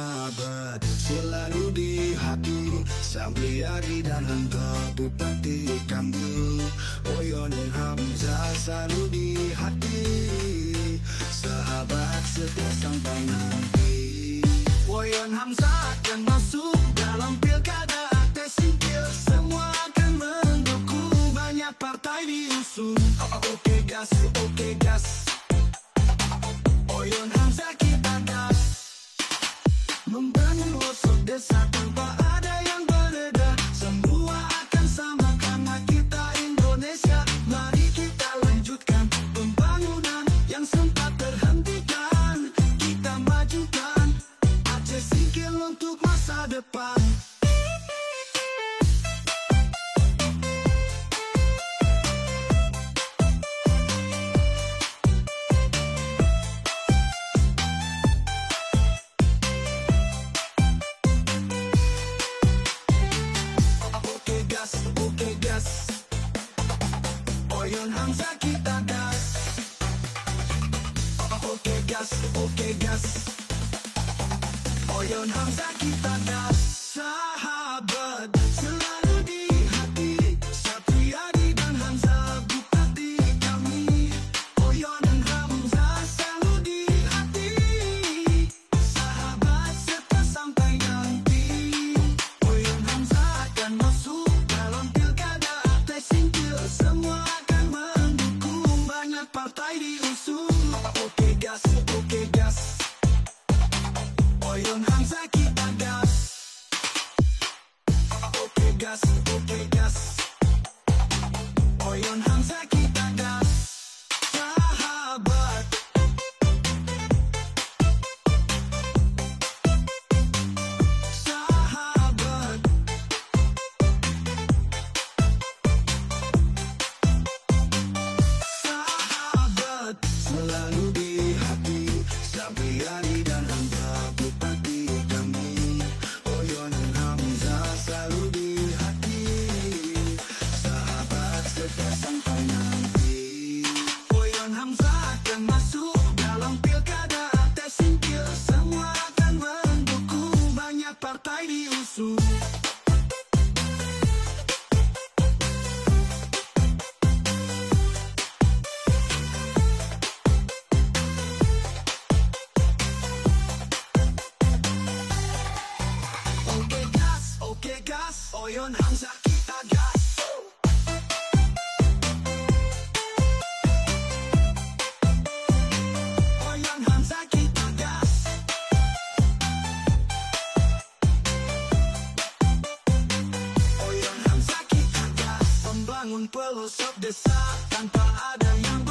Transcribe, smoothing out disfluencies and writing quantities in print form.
sahabat selalu di hati, Sambriadi dan engkau bupati kami. Oyon Hamzah selalu di hati, sahabat setia sampai nanti. Oyon Hamzah akan masuk dalam pilkada tersingkir, semua akan mendukung, banyak partai diusung. Oke gas, oke gas, Oyon Hamzah kita gas, membangun pelosok desa tanpa ada yang berbeda. Semua akan sama karena kita Indonesia. Mari kita lanjutkan pembangunan yang sempat terhentikan, kita majukan Aceh Singkil untuk masa depan. Oke gas, Oyon Hamzah kita gas. Oke gas, Oyon Hamzah kita gas. Sahabat selalu di hati, Sambriadi dan Hamzah bupati kami. Oyon Hamzah selalu di hati, sahabat serta sampai nanti. Oyon Hamzah akan masuk dalam pilkada tersingkir, semua akan mendukung, banyak partai diusung. Oke gas, Oyon Hamzah kita gas. Oke gas, Oyon Hamzah kita gas. Sahabat selalu di hati, Sambriadi dan Hamzah bupati kami. Oyon Hamzah selalu di hati, sahabat setia sampai nanti. Oyon Hamzah akan masuk dalam pilkada tersingkir, semua akan mendukung, banyak partai diusung. Oke gas, Oyon Hamzah kita gas. Oyon Hamzah kita gas. Oyon Hamzah kita gas, membangun pelosok desa tanpa ada yang